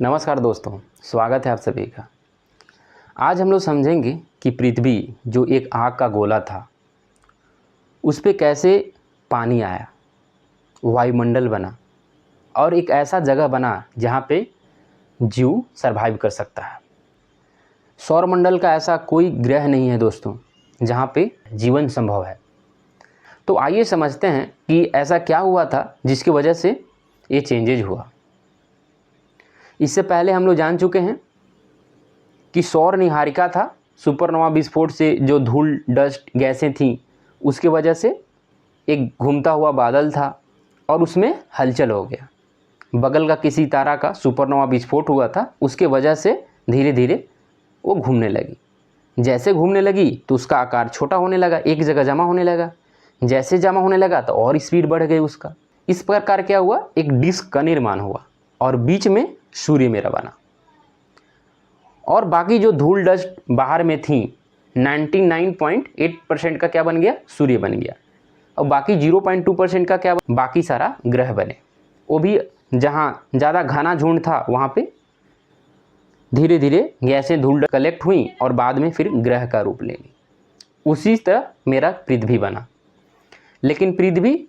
नमस्कार दोस्तों, स्वागत है आप सभी का। आज हम लोग समझेंगे कि पृथ्वी जो एक आग का गोला था, उस पे कैसे पानी आया, वायुमंडल बना और एक ऐसा जगह बना जहाँ पे जीव सरवाइव कर सकता है। सौरमंडल का ऐसा कोई ग्रह नहीं है दोस्तों जहाँ पे जीवन संभव है। तो आइए समझते हैं कि ऐसा क्या हुआ था जिसकी वजह से ये चेंजेज हुआ। इससे पहले हम लोग जान चुके हैं कि सौर निहारिका था, सुपरनोवा विस्फोट से जो धूल डस्ट गैसें थीं उसकी वजह से एक घूमता हुआ बादल था और उसमें हलचल हो गया। बगल का किसी तारा का सुपरनोवा विस्फोट हुआ था, उसके वजह से धीरे धीरे वो घूमने लगी। जैसे घूमने लगी तो उसका आकार छोटा होने लगा, एक जगह जमा होने लगा। जैसे जमा होने लगा तो और स्पीड बढ़ गई उसका। इस प्रकार क्या हुआ, एक डिस्क का निर्माण हुआ और बीच में सूर्य मेरा बना। और बाकी जो धूल डस्ट बाहर में थी 99.8% का क्या बन गया, सूर्य बन गया। और बाकी 0.2% का क्या, बाकी सारा ग्रह बने। वो भी जहाँ ज़्यादा घना झुंड था वहाँ पे धीरे धीरे गैसें धूल कलेक्ट हुई और बाद में फिर ग्रह का रूप ले ली। उसी तरह मेरा पृथ्वी बना। लेकिन पृथ्वी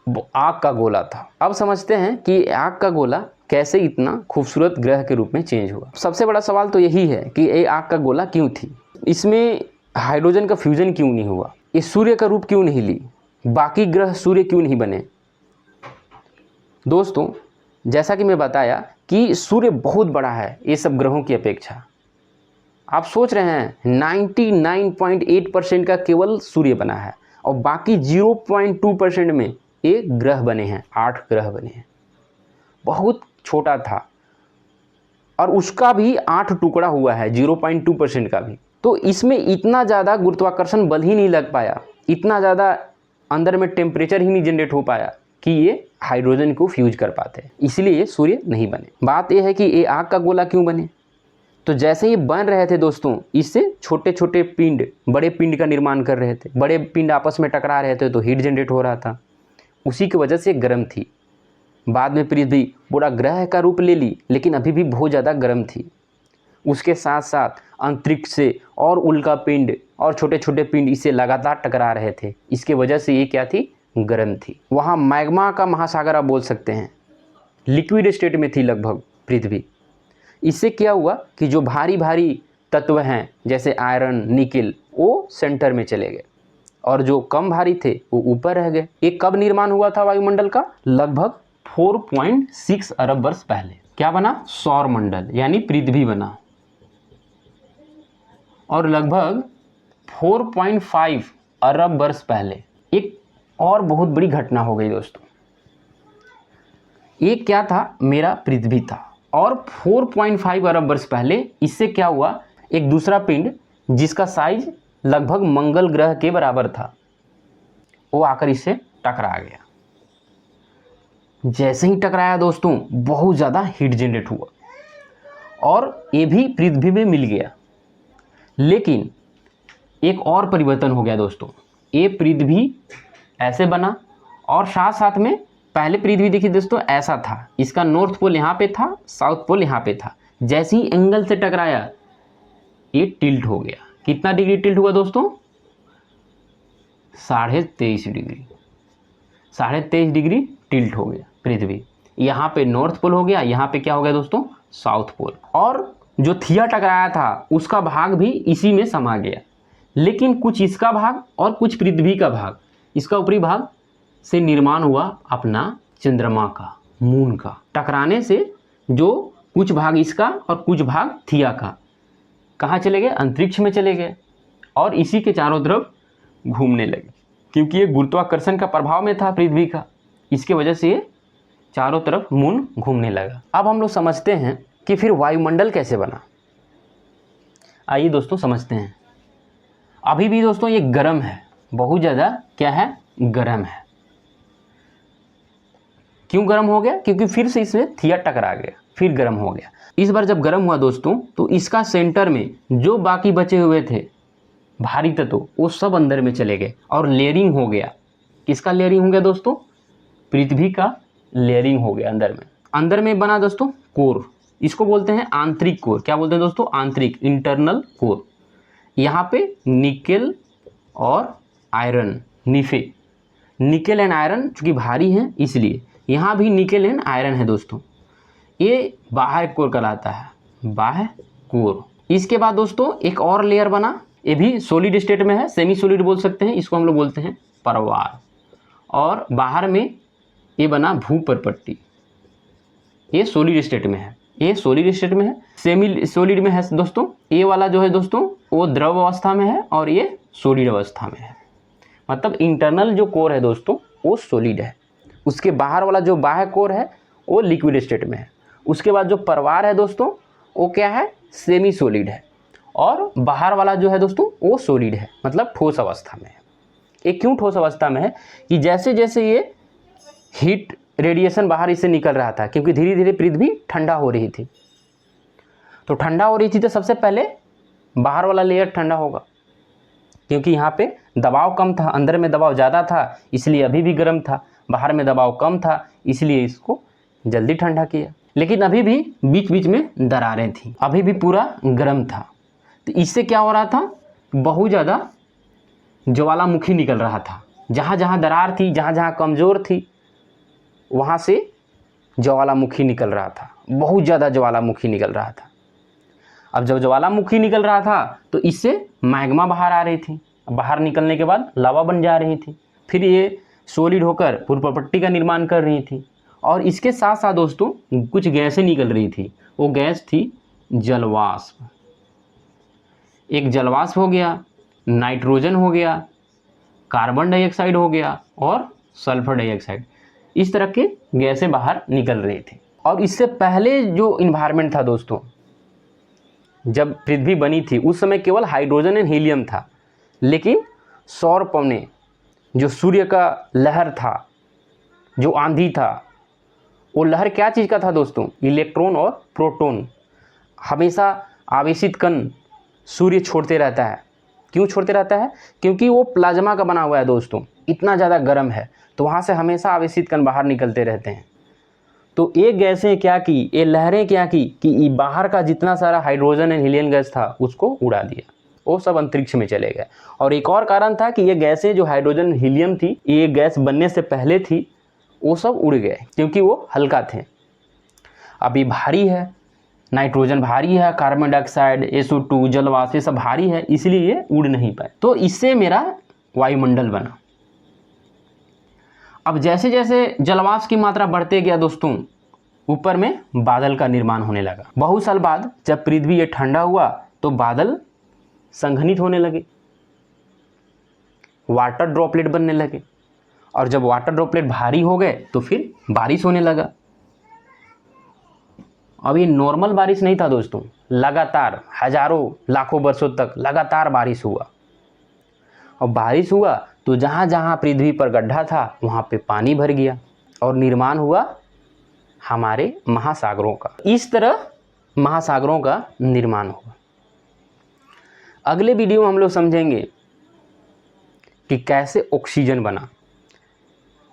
आग का गोला था। अब समझते हैं कि आग का गोला कैसे इतना खूबसूरत ग्रह के रूप में चेंज हुआ। सबसे बड़ा सवाल तो यही है कि ये आग का गोला क्यों थी, इसमें हाइड्रोजन का फ्यूजन क्यों नहीं हुआ, ये सूर्य का रूप क्यों नहीं ली, बाकी ग्रह सूर्य क्यों नहीं बने। दोस्तों, जैसा कि मैं बताया कि सूर्य बहुत बड़ा है ये सब ग्रहों की अपेक्षा। आप सोच रहे हैं 99.8% का केवल सूर्य बना है और बाकी 0.2% में ये ग्रह बने हैं, 8 ग्रह बने हैं। बहुत छोटा था और उसका भी 8 टुकड़ा हुआ है, 0.2% का भी। तो इसमें इतना ज़्यादा गुरुत्वाकर्षण बल ही नहीं लग पाया, इतना ज़्यादा अंदर में टेम्परेचर ही नहीं जनरेट हो पाया कि ये हाइड्रोजन को फ्यूज कर पाते, इसलिए सूर्य नहीं बने। बात यह है कि ये आग का गोला क्यों बने। तो जैसे ये बन रहे थे दोस्तों, इससे छोटे छोटे पिंड बड़े पिंड का निर्माण कर रहे थे। बड़े पिंड आपस में टकरा रहे थे तो हीट जनरेट हो रहा था, उसी की वजह से गर्म थी। बाद में पृथ्वी पूरा ग्रह का रूप ले ली, लेकिन अभी भी बहुत ज़्यादा गर्म थी। उसके साथ साथ अंतरिक्ष से और उल्का पिंड और छोटे छोटे पिंड इसे लगातार टकरा रहे थे, इसके वजह से ये क्या थी, गर्म थी। वहाँ मैग्मा का महासागर आप बोल सकते हैं, लिक्विड स्टेट में थी लगभग पृथ्वी। इससे क्या हुआ कि जो भारी भारी तत्व हैं जैसे आयरन निकेल, वो सेंटर में चले गए और जो कम भारी थे वो ऊपर रह गए। ये कब निर्माण हुआ था वायुमंडल का, लगभग 4.6 अरब वर्ष पहले। क्या बना, सौरमंडल यानी पृथ्वी बना। और लगभग 4.5 अरब वर्ष पहले एक और बहुत बड़ी घटना हो गई दोस्तों। ये क्या था, मेरा पृथ्वी था और 4.5 अरब वर्ष पहले इससे क्या हुआ, एक दूसरा पिंड जिसका साइज लगभग मंगल ग्रह के बराबर था, वो आकर इससे टकरा गया। जैसे ही टकराया दोस्तों, बहुत ज़्यादा हीट जनरेट हुआ और ये भी पृथ्वी में मिल गया। लेकिन एक और परिवर्तन हो गया दोस्तों, ये पृथ्वी ऐसे बना और साथ साथ में पहले पृथ्वी देखिए दोस्तों ऐसा था, इसका नॉर्थ पोल यहाँ पे था, साउथ पोल यहाँ पे था। जैसे ही एंगल से टकराया ये टिल्ट हो गया। कितना डिग्री टिल्ट हुआ दोस्तों, 23.5 डिग्री। 23.5 डिग्री टिल्ट हो गया पृथ्वी। यहाँ पे नॉर्थ पोल हो गया, यहाँ पे क्या हो गया दोस्तों, साउथ पोल। और जो थिया टकराया था उसका भाग भी इसी में समा गया, लेकिन कुछ इसका भाग और कुछ पृथ्वी का भाग, इसका ऊपरी भाग से निर्माण हुआ अपना चंद्रमा का, मून का। टकराने से जो कुछ भाग इसका और कुछ भाग थिया का कहाँ चले गए, अंतरिक्ष में चले गए और इसी के चारों तरफ घूमने लगे, क्योंकि ये गुरुत्वाकर्षण का प्रभाव में था पृथ्वी का, इसके वजह से ये चारों तरफ मून घूमने लगा। अब हम लोग समझते हैं कि फिर वायुमंडल कैसे बना। आइए दोस्तों समझते हैं। अभी भी दोस्तों ये गर्म है, बहुत ज़्यादा क्या है, गर्म है। क्यों गर्म हो गया, क्योंकि फिर से इसमें थिया टकरा गया, फिर गर्म हो गया। इस बार जब गर्म हुआ दोस्तों तो इसका सेंटर में जो बाकी बचे हुए थे भारी तत्व वो सब अंदर में चले गए और लेयरिंग हो गया। किसका लेयरिंग हो गया दोस्तों, पृथ्वी का लेयरिंग हो गया अंदर में। अंदर में बना दोस्तों कोर, इसको बोलते हैं आंतरिक कोर। क्या बोलते हैं दोस्तों? आंतरिक, इंटरनल कोर। यहाँ पे निकेल और आयरन, निफे, निकेल एंड आयरन चूँकि भारी हैं इसलिए यहाँ भी निकेल एंड आयरन है दोस्तों। ये बाह्य कोर कहलाता है, बाह्य कोर। इसके बाद दोस्तों एक और लेयर बना, ये भी सॉलिड स्टेट में है, सेमी सॉलिड बोल सकते हैं इसको, हम लोग बोलते हैं परवार। और बाहर में ये बना भूपरपट्टी, ये सॉलिड स्टेट में है, ये सॉलिड स्टेट में है। सेमी सॉलिड में है दोस्तों, ये वाला जो है दोस्तों वो द्रव अवस्था में है और ये सॉलिड अवस्था में है। मतलब इंटरनल जो कोर है दोस्तों वो सॉलिड है, उसके बाहर वाला जो बाह्य कोर है वो लिक्विड स्टेट में है। उसके बाद जो परवार है दोस्तों वो क्या है? सेमी सॉलिड है। और बाहर वाला जो है दोस्तों वो सॉलिड है, मतलब ठोस अवस्था में है। ये क्यों ठोस अवस्था में है? कि जैसे जैसे ये हीट रेडिएशन बाहर इससे निकल रहा था, क्योंकि धीरे धीरे पृथ्वी ठंडा हो रही थी, तो ठंडा हो रही थी तो सबसे पहले बाहर वाला लेयर ठंडा होगा, क्योंकि यहाँ पे दबाव कम था, अंदर में दबाव ज़्यादा था इसलिए अभी भी गर्म था, बाहर में दबाव कम था इसलिए इसको जल्दी ठंडा किया। लेकिन अभी भी बीच बीच में दरारें थी, अभी भी पूरा गर्म था। तो इससे क्या हो रहा था? बहुत ज़्यादा ज्वालामुखी निकल रहा था। जहाँ जहाँ दरार थी, जहाँ जहाँ कमज़ोर थी, वहाँ से ज्वालामुखी निकल रहा था, बहुत ज़्यादा ज्वालामुखी निकल रहा था। अब जब ज्वालामुखी निकल रहा था तो इससे मैग्मा बाहर आ रही थी, बाहर निकलने के बाद लावा बन जा रही थी, फिर ये सॉलिड होकर भूपरपट्टी का निर्माण कर रही थी। और इसके साथ साथ दोस्तों कुछ गैसें निकल रही थी, वो गैस थी जलवाष्प। एक जलवाष्प हो गया, नाइट्रोजन हो गया, कार्बन डाइऑक्साइड हो गया और सल्फर डाइऑक्साइड, इस तरह के गैसें बाहर निकल रही थी। और इससे पहले जो इन्वायरमेंट था दोस्तों, जब पृथ्वी बनी थी उस समय केवल हाइड्रोजन एंड हीलियम था। लेकिन सौर पवने, जो सूर्य का लहर था, जो आंधी था, वो लहर क्या चीज़ का था दोस्तों? इलेक्ट्रॉन और प्रोटॉन। हमेशा आवेशित कण सूर्य छोड़ते रहता है। क्यों छोड़ते रहता है? क्योंकि वो प्लाज्मा का बना हुआ है दोस्तों, इतना ज़्यादा गर्म है, तो वहाँ से हमेशा आवेशित कण बाहर निकलते रहते हैं। तो ये गैसें क्या की, ये लहरें क्या की कि बाहर का जितना सारा हाइड्रोजन एंड हीलियम गैस था उसको उड़ा दिया, वो सब अंतरिक्ष में चले गए। और एक और कारण था कि ये गैसें जो हाइड्रोजन हीलियम थी, ये गैस बनने से पहले थी, वो सब उड़ गए क्योंकि वो हल्का थे। अभी भारी है, नाइट्रोजन भारी है, कार्बन डाइऑक्साइड, SO2, जलवाष्प, ये सब भारी है, इसलिए ये उड़ नहीं पाए। तो इससे मेरा वायुमंडल बना। अब जैसे जैसे जलवाष्प की मात्रा बढ़ते गया दोस्तों, ऊपर में बादल का निर्माण होने लगा। बहुत साल बाद जब पृथ्वी ये ठंडा हुआ तो बादल संघनित होने लगे, वाटर ड्रॉपलेट बनने लगे। और जब वाटर ड्रॉपलेट भारी हो गए तो फिर बारिश होने लगा। अब ये नॉर्मल बारिश नहीं था दोस्तों, लगातार हजारों लाखों वर्षों तक लगातार बारिश हुआ। और बारिश हुआ तो जहाँ जहाँ पृथ्वी पर गड्ढा था वहाँ पे पानी भर गया और निर्माण हुआ हमारे महासागरों का। इस तरह महासागरों का निर्माण हुआ। अगले वीडियो में हम लोग समझेंगे कि कैसे ऑक्सीजन बना,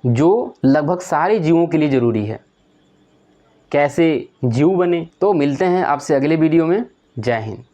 जो लगभग सारे जीवों के लिए ज़रूरी है। कैसे जीव बने। तो मिलते हैं आपसे अगले वीडियो में। जय हिंद।